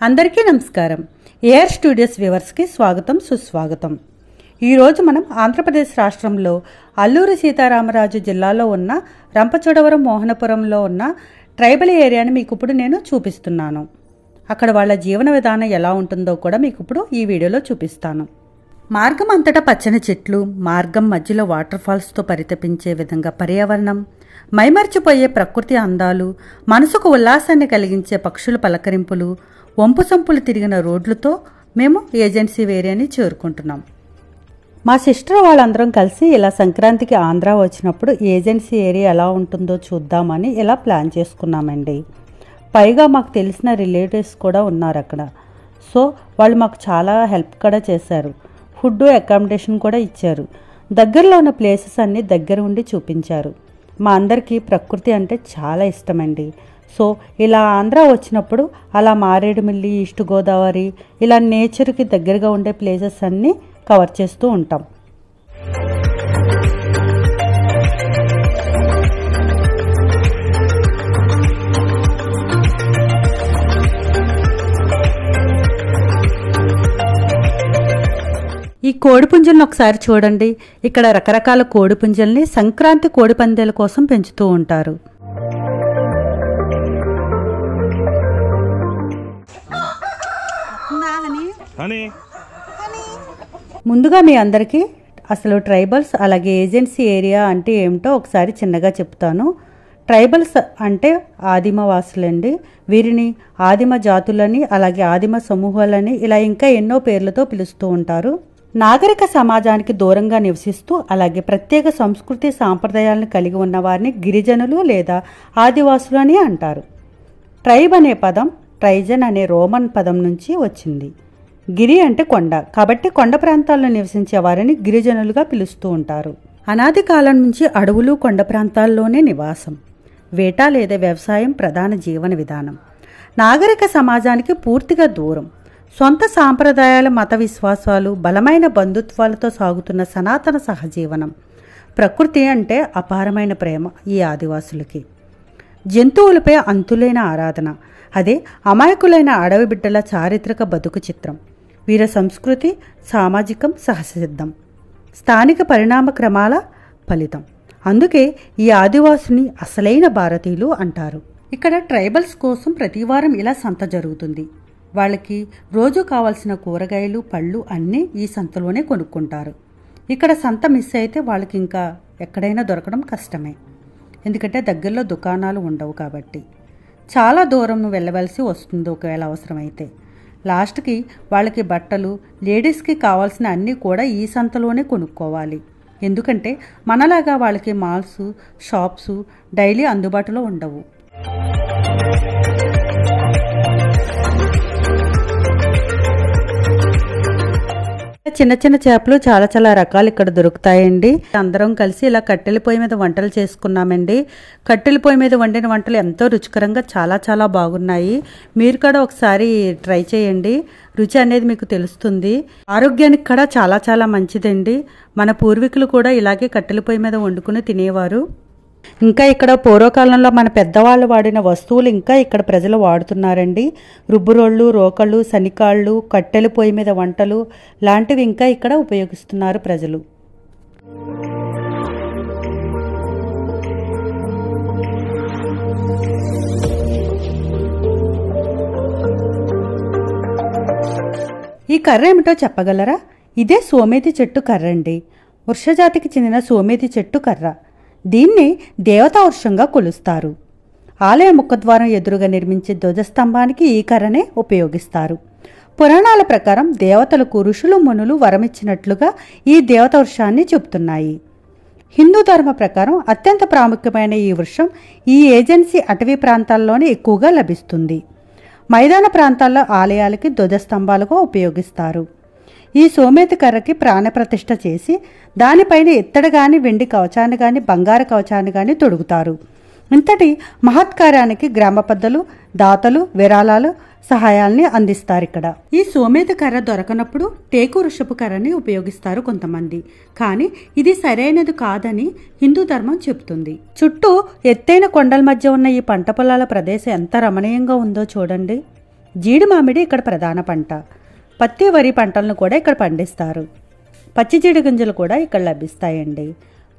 అందరికీ నమస్కారం. AR studios వ్యూవర్స్కి స్వాగతం, సుస్వాగతం. ఈరోజు మనం ఆంధ్రప్రదేశ్ రాష్ట్రంలో అల్లూరి సీతారామరాజు జిల్లాలో ఉన్న రంపచోడవరం మోహనపురంలో ఉన్న ట్రైబల్ ఏరియాని మీకు ఇప్పుడు నేను చూపిస్తున్నాను. అక్కడ వాళ్ళ జీవన విధానం ఎలా ఉంటుందో కూడా మీకు ఇప్పుడు ఈ వీడియోలో చూపిస్తాను. మార్గం అంతటా పచ్చని చెట్లు, మార్గం మధ్యలో వాటర్ ఫాల్స్తో పరితపించే విధంగా పర్యావరణం, మైమర్చిపోయే ప్రకృతి అందాలు, మనసుకు ఉల్లాసాన్ని కలిగించే పక్షుల పలకరింపులు, వంపు సంపులు తిరిగిన రోడ్లతో మేము ఏజెన్సీ ఏరియాని చేరుకుంటున్నాం. మా సిస్టర్ వాళ్ళందరం కలిసి ఇలా సంక్రాంతికి ఆంధ్ర వచ్చినప్పుడు ఏజెన్సీ ఏరియా ఎలా ఉంటుందో చూద్దామని ఇలా ప్లాన్ చేసుకున్నామండి. పైగా మాకు తెలిసిన రిలేటివ్స్ కూడా ఉన్నారు అక్కడ. సో వాళ్ళు మాకు చాలా హెల్ప్ కూడా చేశారు. ఫుడ్, అకామిడేషన్ కూడా ఇచ్చారు. దగ్గరలో ఉన్న ప్లేసెస్ అన్నీ దగ్గర ఉండి చూపించారు. మా అందరికీ ప్రకృతి అంటే చాలా ఇష్టమండి. సో ఇలా ఆంధ్ర వచ్చినప్పుడు అలా మారేడుమిల్లి, ఈస్ట్ గోదావరి ఇలా నేచర్కి దగ్గరగా ఉండే ప్లేసెస్ అన్నీ కవర్ చేస్తూ ఉంటాం. ఈ కోడిపుంజలను ఒకసారి చూడండి. ఇక్కడ రకరకాల కోడిపుంజల్ని సంక్రాంతి కోడి పందేల కోసం పెంచుతూ ఉంటారు. ముందుగా మీ అందరికీ అసలు ట్రైబల్స్ అలాగే ఏజెన్సీ ఏరియా అంటే ఏమిటో ఒకసారి చిన్నగా చెప్తాను. ట్రైబల్స్ అంటే ఆదిమవాసులండి. వీరిని ఆదిమ జాతులని అలాగే ఆదిమ సమూహాలని ఇలా ఇంకా ఎన్నో పేర్లతో పిలుస్తూ ఉంటారు. నాగరిక సమాజానికి దూరంగా నివసిస్తూ అలాగే ప్రత్యేక సంస్కృతి సాంప్రదాయాలను కలిగి ఉన్న వారిని గిరిజనులు లేదా ఆదివాసులు అని అంటారు. ట్రైబ్ అనే పదం ట్రైజన్ అనే రోమన్ పదం నుంచి వచ్చింది. గిరి అంటే కొండ, కాబట్టి కొండ ప్రాంతాల్లో నివసించే వారిని గిరిజనులుగా పిలుస్తూ ఉంటారు. అనాది కాలం నుంచి అడవులు, కొండ ప్రాంతాల్లోనే నివాసం. వేట లేదా వ్యవసాయం ప్రధాన జీవన విధానం. నాగరిక సమాజానికి పూర్తిగా దూరం. సొంత సాంప్రదాయాల, మత విశ్వాసాలు, బలమైన బంధుత్వాలతో సాగుతున్న సనాతన సహజీవనం. ప్రకృతి అంటే అపారమైన ప్రేమ ఈ ఆదివాసులకి. జంతువులపై అంతులేని ఆరాధన. అదే అమాయకులైన అడవి బిడ్డల చారిత్రక బతుకు చిత్రం. వీర సంస్కృతి, సామాజికం, సహసిద్ధం, స్థానిక పరిణామ క్రమాల ఫలితం. అందుకే ఈ ఆదివాసుని అసలైన భారతీయులు అంటారు. ఇక్కడ ట్రైబల్స్ కోసం ప్రతివారం ఇలా సంత జరుగుతుంది. వాళ్ళకి రోజు కావాల్సిన కూరగాయలు, పళ్ళు అన్నీ ఈ సంతలోనే కొనుక్కుంటారు. ఇక్కడ సంత మిస్ అయితే వాళ్ళకి ఇంకా ఎక్కడైనా దొరకడం కష్టమే. ఎందుకంటే దగ్గరలో దుకాణాలు ఉండవు కాబట్టి చాలా దూరం వెళ్ళవలసి వస్తుంది. ఒకవేళ అవసరమైతే లాస్ట్కి వాళ్ళకి బట్టలు, లేడీస్కి కావాల్సిన అన్నీ కూడా ఈ సంతలోనే కొనుక్కోవాలి. ఎందుకంటే మనలాగా వాళ్ళకి మాల్స్, షాప్స్ డైలీ అందుబాటులో ఉండవు. చిన్న చిన్న చేపలు చాలా చాలా రకాలు ఇక్కడ దొరుకుతాయండి. అందరం కలిసి ఇలా కట్టెల పొయ్యి మీద వంటలు చేసుకున్నామండి. కట్టెల పొయ్యి మీద వండిన వంటలు ఎంతో రుచికరంగా చాలా చాలా బాగున్నాయి. మీరు కూడా ఒకసారి ట్రై చేయండి. రుచి అనేది మీకు తెలుస్తుంది. ఆరోగ్యానికి కూడా చాలా చాలా మంచిదండి. మన పూర్వీకులు కూడా ఇలాగే కట్టెల పొయ్యి మీద వండుకుని తినేవారు. ఇంకా ఇక్కడ పూర్వకాలంలో మన పెద్దవాళ్ళు వాడిన వస్తువులు ఇంకా ఇక్కడ ప్రజలు వాడుతున్నారండి. రుబ్బురోళ్ళు, రోకళ్ళు, శనికాళ్ళు, కట్టెల పొయ్యి మీద వంటలు లాంటివి ఇంకా ఇక్కడ ఉపయోగిస్తున్నారు ప్రజలు. ఈ కర్ర ఏమిటో చెప్పగలరా? ఇదే సోమేతి చెట్టు కర్ర అండి. వృక్షజాతికి చెందిన సోమేతి చెట్టు కర్ర. దీన్ని దేవతా వృక్షంగా కొలుస్తారు. ఆలయ ముఖద్వారం ఎదురుగా నిర్మించే ధ్వజస్తంభానికి ఈ కర్రనే ఉపయోగిస్తారు. పురాణాల ప్రకారం దేవతలకు ఋషులు, మునులు వరమిచ్చినట్లుగా ఈ దేవతా వృక్షాన్ని చెబుతున్నాయి. హిందూ ధర్మ ప్రకారం అత్యంత ప్రాముఖ్యమైన ఈ వృక్షం ఈ ఏజెన్సీ అటవీ ప్రాంతాల్లోనే ఎక్కువగా లభిస్తుంది. మైదాన ప్రాంతాల్లో ఆలయాలకి ధ్వజస్తంభాలుగా ఉపయోగిస్తారు. ఈ సోమేతి కర్రకి ప్రాణప్రతిష్ఠ చేసి దానిపైన ఇత్తడి గాని వెండి కవచాన్ని గాని బంగారు కవచాన్ని గాని తొడుగుతారు. ఇంతటి మహత్కార్యానికి గ్రామ పెద్దలు, దాతలు విరాళాలు సహాయాల్ని అందిస్తారు. ఇక్కడ ఈ సోమేతి కర్ర దొరకనప్పుడు టేకు వృషపు కర్రని ఉపయోగిస్తారు కొంతమంది. కానీ ఇది సరైనది కాదని హిందూ ధర్మం చెబుతుంది. చుట్టూ ఎత్తైన కొండల మధ్య ఉన్న ఈ పంట పొలాల ప్రదేశం ఎంత రమణీయంగా ఉందో చూడండి. జీడి మామిడి ఇక్కడ ప్రధాన పంట. పత్తి వరి పంటలను కూడా ఇక్కడ పండిస్తారు. పచ్చి జీడి గింజలు కూడా ఇక్కడ లభిస్తాయండి.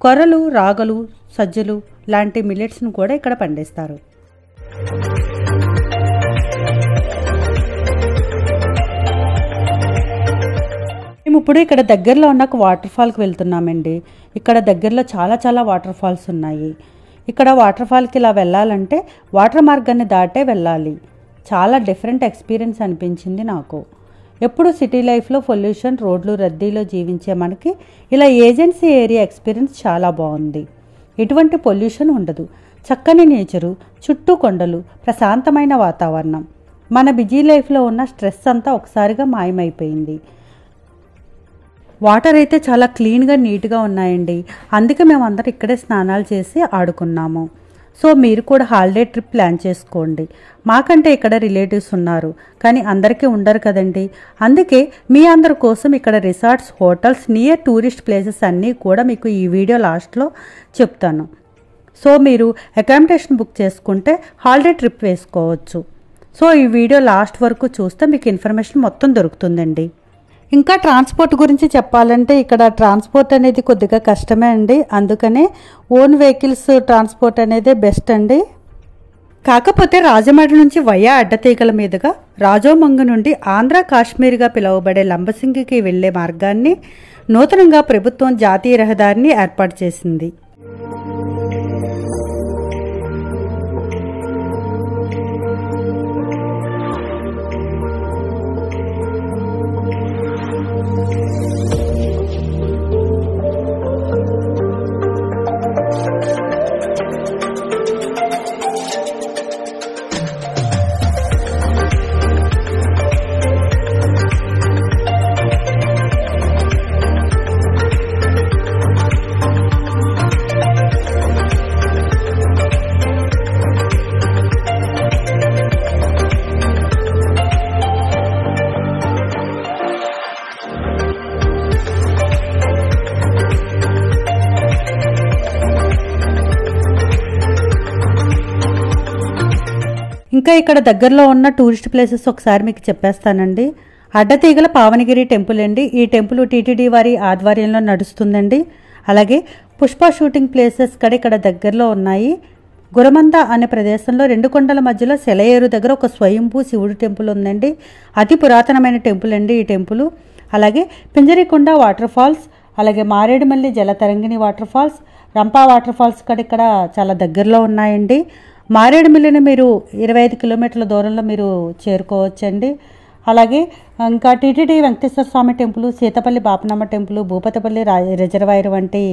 కొర్రలు, రాగలు, సజ్జలు లాంటి మిల్లెట్స్ను కూడా ఇక్కడ పండిస్తారు. మేము ఇప్పుడు ఇక్కడ దగ్గరలో ఉన్న ఒక వాటర్ ఫాల్కి వెళ్తున్నామండి. ఇక్కడ దగ్గరలో చాలా వాటర్ ఫాల్స్ ఉన్నాయి. ఇక్కడ వాటర్ ఫాల్కి ఇలా వెళ్ళాలంటే వాటర్ మార్గాన్ని దాటే వెళ్ళాలి. చాలా డిఫరెంట్ ఎక్స్పీరియన్స్ అనిపించింది నాకు. ఎప్పుడు సిటీ లైఫ్లో పొల్యూషన్, రోడ్లు రద్దీలో జీవించే మనకి ఇలా ఏజెన్సీ ఏరియా ఎక్స్పీరియన్స్ చాలా బాగుంది. ఎటువంటి పొల్యూషన్ ఉండదు. చక్కని నేచరు, చుట్టూ కొండలు, ప్రశాంతమైన వాతావరణం. మన బిజీ లైఫ్లో ఉన్న స్ట్రెస్ అంతా ఒకసారిగా మాయమైపోయింది. వాటర్ అయితే చాలా క్లీన్గా నీట్గా ఉన్నాయండి. అందుకే మేము అందరం ఇక్కడే స్నానాలు చేసి ఆడుకున్నాము. సో మీరు కూడా హాలిడే ట్రిప్ ప్లాన్ చేసుకోండి. మాకంటే ఇక్కడ రిలేటివ్స్ ఉన్నారు, కానీ అందరికీ ఉండరు కదండి. అందుకే మీ అందరి కోసం ఇక్కడ resorts, hotels, near tourist places అన్నీ కూడా మీకు ఈ వీడియో లాస్ట్లో చెప్తాను. సో మీరు అకామిడేషన్ బుక్ చేసుకుంటే హాలిడే ట్రిప్ వేసుకోవచ్చు. సో ఈ వీడియో లాస్ట్ వరకు చూస్తే మీకు ఇన్ఫర్మేషన్ మొత్తం దొరుకుతుందండి. ఇంకా ట్రాన్స్పోర్ట్ గురించి చెప్పాలంటే ఇక్కడ ట్రాన్స్పోర్ట్ అనేది కొద్దిగా కష్టమే అండి. అందుకనే ఓన్ వెహికల్స్ ట్రాన్స్పోర్ట్ అనేది బెస్ట్ అండి. కాకపోతే రాజమండ్రి నుంచి వయా అడ్డతీగల మీదుగా రాజోమంగు నుండి ఆంధ్ర కాశ్మీర్గా పిలువబడే లంబసింగికి వెళ్లే మార్గాన్ని నూతనంగా ప్రభుత్వం జాతీయ రహదారిని ఏర్పాటు చేసింది. ఇంకా ఇక్కడ దగ్గరలో ఉన్న టూరిస్ట్ ప్లేసెస్ ఒకసారి మీకు చెప్పేస్తానండి. అడ్డతీగల పావనగిరి టెంపుల్ అండి. ఈ టెంపుల్ టీటీడీ వారి ఆధ్వర్యంలో నడుస్తుందండి. అలాగే పుష్ప షూటింగ్ ప్లేసెస్ కూడా ఇక్కడ దగ్గరలో ఉన్నాయి. గురమంద అనే ప్రదేశంలో 2 కొండల మధ్యలో సెలయేరు దగ్గర ఒక స్వయంభూ శివుడు టెంపుల్ ఉందండి. అతి పురాతనమైన టెంపుల్ అండి ఈ టెంపుల్. అలాగే పింజరికొండ వాటర్ ఫాల్స్, అలాగే Maredumilli Jalatarangini water falls, Rampa water falls కూడా ఇక్కడ చాలా దగ్గరలో ఉన్నాయండి. మారేడుమిల్లిని మీరు 25 కిలోమీటర్ల దూరంలో మీరు చేరుకోవచ్చండి. అలాగే ఇంకా TTD Venkateswara Swamy temple, Seethapalli Bapanamma temple, Bhupatapalli reservoir వంటి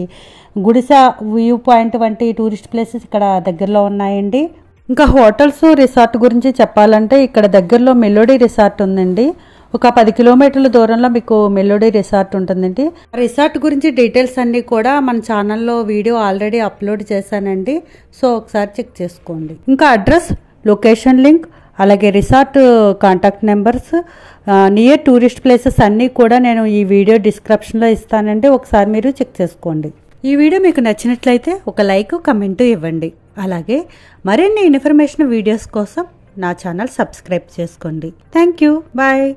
గుడిస వ్యూ పాయింట్ వంటి టూరిస్ట్ ప్లేసెస్ ఇక్కడ దగ్గరలో ఉన్నాయండి. ఇంకా హోటల్స్, రిసార్ట్ గురించి చెప్పాలంటే ఇక్కడ దగ్గరలో మెలోడీ రిసార్ట్ ఉందండి. ఒక 10 కిలోమీటర్ల దూరంలో మీకు మెలోడీ రిసార్ట్ ఉంటుందండి. రిసార్ట్ గురించి డీటెయిల్స్ అన్నీ కూడా మన ఛానల్లో వీడియో ఆల్రెడీ అప్లోడ్ చేశానండి. సో ఒకసారి చెక్ చేసుకోండి. ఇంకా అడ్రస్, లొకేషన్ లింక్, అలాగే resort contact numbers, near tourist places అన్నీ కూడా నేను ఈ వీడియో డిస్క్రిప్షన్లో ఇస్తానండి. ఒకసారి మీరు చెక్ చేసుకోండి. ఈ వీడియో మీకు నచ్చినట్లయితే ఒక లైక్, కమెంట్ ఇవ్వండి. అలాగే మరిన్ని ఇన్ఫర్మేషన్ వీడియోస్ కోసం నా ఛానల్ సబ్స్క్రైబ్ చేసుకోండి. Thank you. బాయ్.